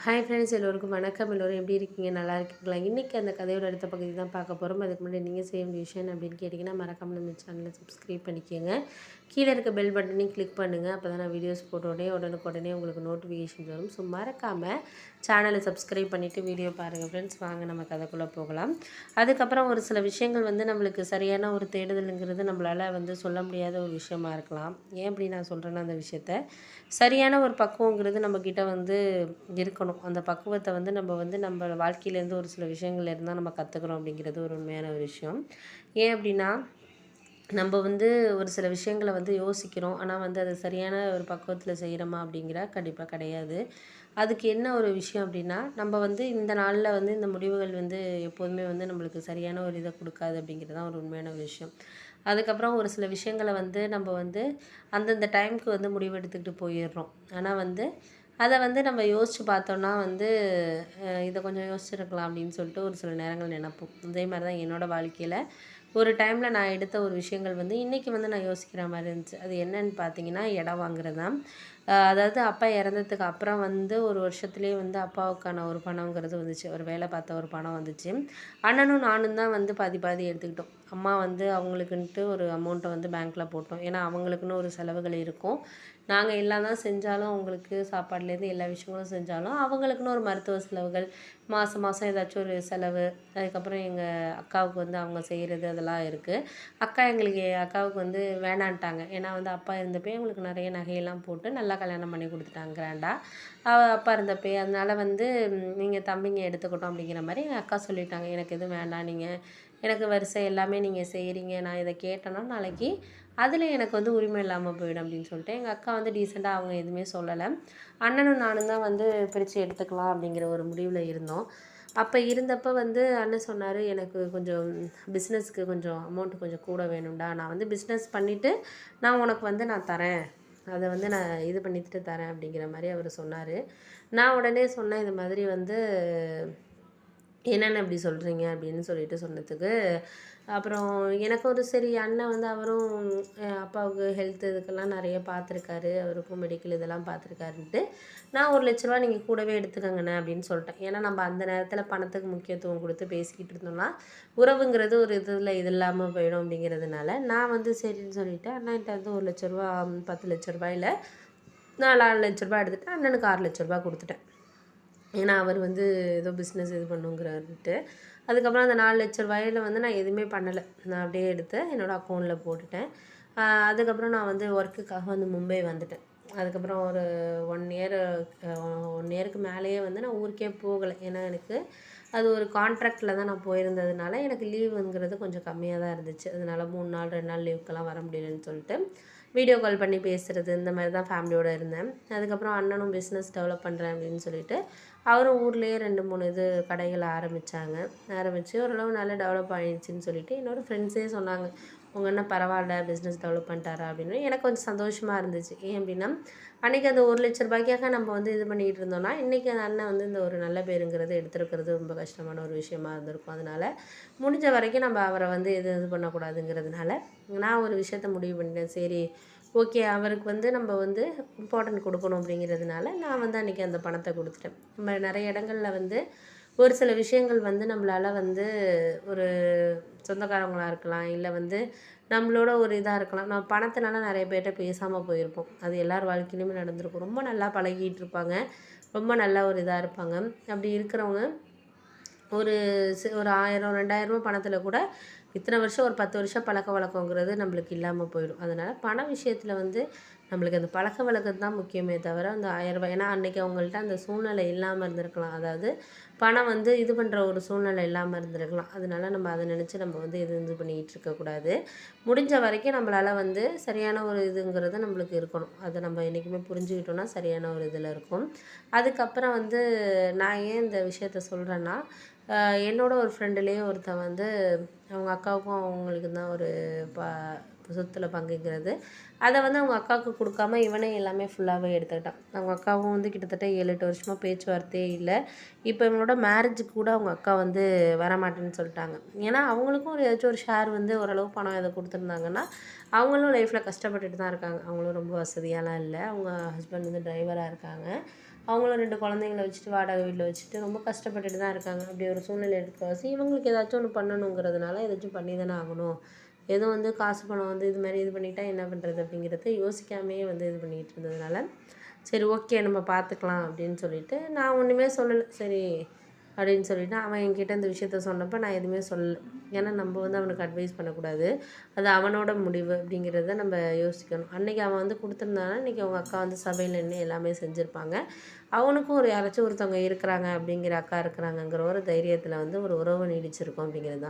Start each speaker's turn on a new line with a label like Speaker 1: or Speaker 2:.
Speaker 1: Hi friends, எல்லோருக்கும் வணக்கம். எல்லோரும் எப்படி இருக்கீங்க? நல்லா இருக்கீங்களா? இன்றைக்கி அந்த கதையோட அடுத்த பகுதி தான் பார்க்க போகிறோம். அதுக்கு முன்னாடி நீங்கள் செய்ய வேண்டிய விஷயம் அப்படின்னு கேட்டிங்கன்னா, மறக்காமல் நம்ம சேனலை சப்ஸ்கிரைப் பண்ணிக்கோங்க. கீழே இருக்க பெல் பட்டனையும் கிளிக் பண்ணுங்கள். அப்போ தான் நான் வீடியோஸ் போட்டோடனே உடனுக்குடனே உங்களுக்கு நோட்டிஃபிகேஷன் வரும். ஸோ மறக்காமல் சேனலை சப்ஸ்கிரைப் பண்ணிவிட்டு வீடியோ பாருங்கள் ஃப்ரெண்ட்ஸ். வாங்க நம்ம கதைக்குள்ளே போகலாம். அதுக்கப்புறம் ஒரு சில விஷயங்கள் நம்மளுக்கு சரியான ஒரு தேடுதலுங்கிறது நம்மளால் சொல்ல முடியாத ஒரு விஷயமா இருக்கலாம். ஏன் அப்படி நான் சொல்கிறேன்னா, அந்த விஷயத்த சரியான ஒரு பக்குவங்கிறது நம்மக்கிட்ட இருக்கணும். அந்த பக்குவத்தை நம்ம வாழ்க்கையிலேருந்து ஒரு சில விஷயங்கள் இருந்தால் நம்ம கற்றுக்குறோம் அப்படிங்கிறது ஒரு உண்மையான ஒரு விஷயம். ஏன் அப்படின்னா, நம்ம ஒரு சில விஷயங்கள யோசிக்கிறோம். ஆனால் அது சரியான ஒரு பக்குவத்தில் செய்கிறோமா அப்படிங்கிற கண்டிப்பாக கிடையாது. அதுக்கு என்ன ஒரு விஷயம் அப்படின்னா, நம்ம இந்த நாளில் இந்த முடிவுகள் எப்போதுமே நம்மளுக்கு சரியான ஒரு இதை கொடுக்காது அப்படிங்கிறது தான் ஒரு உண்மையான ஒரு விஷயம். அதுக்கப்புறம் ஒரு சில விஷயங்கள நம்ம அந்தந்த டைமுக்கு முடிவு எடுத்துக்கிட்டு போயிடுறோம். ஆனால் அதை நம்ம யோசித்து பார்த்தோன்னா இதை கொஞ்சம் யோசிச்சிருக்கலாம் அப்படின்னு சொல்லிட்டு ஒரு சில நேரங்கள் நினைப்போம். அதே மாதிரி தான் என்னோடய வாழ்க்கையில் ஒரு டைமில் நான் எடுத்த ஒரு விஷயங்கள் இன்றைக்கி நான் யோசிக்கிற மாதிரி இருந்துச்சு. அது என்னன்னு பார்த்தீங்கன்னா, இடம் வாங்குறது தான். அதாவது அப்பா இறந்ததுக்கு அப்புறம் ஒரு வருஷத்துலேயே அப்பாவுக்கான ஒரு பணங்கிறது வந்துச்சு. ஒரு வேலை பார்த்த ஒரு பணம் வந்துச்சு. அண்ணனும் நானும் தான் பாதி பாதி எடுத்துக்கிட்டோம். அம்மா அவங்களுக்குன்ட்டு ஒரு அமௌண்ட்டை பேங்க்கில் போட்டோம். ஏன்னா அவங்களுக்குன்னு ஒரு செலவுகள் இருக்கும். நாங்கள் எல்லாம் தான் செஞ்சாலும் அவங்களுக்கு சாப்பாடுலேருந்து எல்லா விஷயங்களும் செஞ்சாலும் அவங்களுக்குன்னு ஒரு மருத்துவ செலவுகள், மாதம் மாதம் ஏதாச்சும் ஒரு செலவு, அதுக்கப்புறம் எங்கள் அக்காவுக்கு அவங்க செய்கிறது அதெல்லாம் இருக்குது. அக்காவுக்கு வேணான்ட்டாங்க. ஏன்னா அப்பா இருந்தப்பயே அவங்களுக்கு நிறைய நகையெல்லாம் போட்டு நல்லா கல்யாணம் பண்ணி கொடுத்துட்டாங்க கிராண்டா. அப்பா இருந்தப்பயே. அதனால நீங்கள் தம்பிங்க எடுத்துக்கிட்டோம் அப்படிங்கிற மாதிரி எங்கள் அக்கா சொல்லிட்டாங்க. எனக்கு எதுவும் வேண்டாம், நீங்கள் எனக்கு வரிசை எல்லாமே நீங்கள் செய்கிறீங்க, நான் இதை கேட்டேன்னா நாளைக்கு அதில் எனக்கு உரிமை இல்லாமல் போயிடும் அப்படின்னு சொல்லிட்டு எங்கள் அக்கா டீசெண்டாக அவங்க எதுவுமே சொல்லலை. அண்ணனும் நானும் தான் பிரித்து எடுத்துக்கலாம் அப்படிங்கிற ஒரு முடிவில் இருந்தோம். அப்போ இருந்தப்போ அண்ணன் சொன்னார், எனக்கு கொஞ்சம் பிஸ்னஸ்க்கு கொஞ்சம் அமௌண்ட்டு கொஞ்சம் கூட வேணும்டா, நான் பிஸ்னஸ் பண்ணிவிட்டு நான் உனக்கு நான் தரேன், அதை நான் இது பண்ணிட்டு தரேன் அப்படிங்கிற மாதிரி அவர் சொன்னார். நான் உடனே சொன்னேன், இது மாதிரி என்னென்ன இப்படி சொல்கிறீங்க அப்படின்னு சொல்லிட்டு சொன்னதுக்கு, அப்புறம் எனக்கு ஒரு சரி அண்ணன் அவரும் அப்பாவுக்கு ஹெல்த் இதுக்கெல்லாம் நிறைய பார்த்துருக்காரு, அவருக்கும் மெடிக்கல் இதெல்லாம் பார்த்துருக்காருன்ட்டு நான் 1,00,000 நீங்கள் கூடவே எடுத்துக்கங்கண்ணே அப்படின்னு சொல்லிட்டேன். ஏன்னா நம்ம அந்த நேரத்தில் பணத்துக்கு முக்கியத்துவம் கொடுத்து பேசிக்கிட்டு இருந்தோம்னா உறவுங்கிறது ஒரு இதில் இது இல்லாமல் போயிடும் அப்படிங்கிறதுனால நான் சரின்னு சொல்லிவிட்டு அண்ணன்ட்ட 1,00,000 10,00,000 நான் 4,00,000 எடுத்துகிட்டு அண்ணனுக்கு 6,00,000 கொடுத்துட்டேன். ஏன்னா அவர் ஏதோ பிஸ்னஸ் இது பண்ணுங்கிறாருன்ட்டு. அதுக்கப்புறம் அந்த 4,00,000 நான் எதுவுமே பண்ணலை. நான் அப்படியே எடுத்து என்னோடய அக்கௌண்ட்டில் போட்டுட்டேன். அதுக்கப்புறம் நான் ஒர்க்குக்காக மும்பை வந்துட்டேன். அதுக்கப்புறம் ஒரு 1 இயர் 1 இயருக்கு மேலேயே நான் ஊருக்கே போகலை. ஏன்னா எனக்கு அது ஒரு கான்ட்ராக்டில் தான் நான் போயிருந்ததுனால எனக்கு லீவுங்கிறது கொஞ்சம் கம்மியாக தான் இருந்துச்சு. அதனால 3 நாள் 2 நாள் லீவுக்கெல்லாம் வர முடியலன்னு சொல்லிட்டு வீடியோ கால் பண்ணி பேசுகிறது இந்த மாதிரி தான் ஃபேமிலியோடு இருந்தேன். அதுக்கப்புறம் அண்ணனும் பிஸ்னஸ் டெவலப் பண்ணுறேன் அப்படின்னு சொல்லிட்டு அவரும் ஊர்லேயே 2, 3 இது கடைகள் ஆரம்பித்து ஓரளவு நல்லா டெவலப் ஆகிடுச்சின்னு சொல்லிட்டு என்னோடய ஃப்ரெண்ட்ஸே சொன்னாங்க, உங்கள் அண்ணன் பரவாயில்ல பிஸ்னஸ் டெவலப் பண்ணிட்டாரா அப்படின்னு. எனக்கு கொஞ்சம் சந்தோஷமாக இருந்துச்சு. ஏன் அப்படின்னா, அன்றைக்கி அந்த 1,00,000 நம்ம இது பண்ணிகிட்டு இருந்தோம்னா இன்றைக்கி அந்த அண்ணன் இந்த ஒரு நல்ல பேருங்கிறது எடுத்துருக்கிறது ரொம்ப கஷ்டமான ஒரு விஷயமா இருந்திருக்கும். அதனால் முடிஞ்ச வரைக்கும் நம்ம அவரை இது பண்ணக்கூடாதுங்கிறதுனால நான் ஒரு விஷயத்த முடிவு பண்ணிட்டேன். சரி, ஓகே, அவருக்கு நம்ம இம்பார்ட்டன்ட் கொடுக்கணும் அப்படிங்கிறதுனால நான் அன்றைக்கி அந்த பணத்தை கொடுத்துட்டேன். நம்ம நிறைய இடங்களில் ஒரு சில விஷயங்கள் நம்மளால் ஒரு சொந்தக்காரங்களாக இருக்கலாம், இல்லை நம்மளோட ஒரு இதாக இருக்கலாம். நம்ம பணத்தினால நிறைய பேர்கிட்ட பேசாமல் போயிருப்போம். அது எல்லார் வாழ்க்கையிலையுமே நடந்திருக்கும். ரொம்ப நல்லா பழகிட்டு இருப்பாங்க, ரொம்ப நல்லா ஒரு இதாக இருப்பாங்க. அப்படி இருக்கிறவங்க ஒரு 1000 2000 பணத்தில் கூட இத்தனை வருஷம் ஒரு 10 வருஷம் பழக்க வழக்கங்கிறது நம்மளுக்கு இல்லாமல் போயிடும். அதனால் பண விஷயத்தில் நம்மளுக்கு அந்த பழக்க வழக்கம் தான் முக்கியமே தவிர அந்த 1000 ஏன்னா அன்றைக்கி அவங்கள்ட்ட அந்த சூழ்நிலை இல்லாமல் இருந்திருக்கலாம். அதாவது பணம் இது பண்ணுற ஒரு சூழ்நிலை இல்லாமல் இருந்திருக்கலாம். அதனால நம்ம அதை நினச்சி நம்ம இது பண்ணிக்கிட்டு இருக்கக்கூடாது. முடிஞ்ச வரைக்கும் நம்மளால் சரியான ஒரு இதுங்கிறது நம்மளுக்கு இருக்கணும். அதை நம்ம என்றைக்குமே புரிஞ்சுக்கிட்டோன்னா சரியான ஒரு இதில் இருக்கும். அதுக்கப்புறம் நான் ஏன் இந்த விஷயத்த சொல்கிறேன்னா, என்னோட ஒரு ஃப்ரெண்டுலேயே ஒருத்தன் அவங்க அக்காவுக்கும் அவங்களுக்கு தான் ஒரு சொத்துல பங்குங்கிறது. அதை அவங்க அக்காவுக்கு கொடுக்காம இவனே எல்லாமே ஃபுல்லாகவே எடுத்துக்கிட்டான். அவங்க அக்காவும் கிட்டத்தட்ட 7, 8 வருஷமாக பேச்சுவார்த்தையே இல்லை. இப்போ இவங்களோட மேரேஜுக்கு கூட அவங்க அக்கா வரமாட்டேன்னு சொல்லிட்டாங்க. ஏன்னா அவங்களுக்கும் ஏதாச்சும் ஒரு ஷேர் ஓரளவு பணம் எதை கொடுத்துருந்தாங்கன்னா அவங்களும் லைஃப்பில் கஷ்டப்பட்டுட்டு தான் இருக்காங்க. அவங்களும் ரொம்ப வசதியாலாம் இல்லை. அவங்க ஹஸ்பண்ட் டிரைவராக இருக்காங்க. அவங்களும் 2 குழந்தைங்கள வச்சுட்டு வாடகை வீட்டில் வச்சுட்டு ரொம்ப கஷ்டப்பட்டுட்டு தான் இருக்காங்க. அப்படி ஒரு சூழ்நிலை இருக்கவாசி இவங்களுக்கு ஏதாச்சும் ஒன்று பண்ணணுங்கிறதுனால ஏதாச்சும் பண்ணி தானே ஆகணும். எதுவும் வந்து காசு பணம் வந்து இது மாதிரி இது பண்ணிட்டா என்ன பண்ணுறது அப்படிங்கிறத யோசிக்காமையே வந்து இது பண்ணிகிட்டு இருந்ததுனால சரி ஓகே நம்ம பார்த்துக்கலாம் அப்படின்னு சொல்லிட்டு நான் ஒன்றுமே சொல்லலை. சரி அப்படின்னு சொல்லிட்டு அவன் என்கிட்ட இந்த விஷயத்த சொன்னப்போ நான் எதுவுமே சொல்லலை. ஏன்னா நம்ம வந்து அவனுக்கு அட்வைஸ் பண்ணக்கூடாது. அது அவனோட முடிவு அப்படிங்கிறத நம்ம யோசிக்கணும். அன்றைக்கி அவன் வந்து கொடுத்துருந்தானா இன்றைக்கி அவங்க அக்கா வந்து சபையில் நின்று எல்லாமே செஞ்சுருப்பாங்க. அவனுக்கும் ஒரு யாராச்சும் ஒருத்தவங்க இருக்கிறாங்க அப்படிங்கிற அக்கா இருக்கிறாங்கங்கிற ஒரு தைரியத்தில் வந்து ஒரு உறவு நீடிச்சிருக்கும் அப்படிங்கிறது தான்.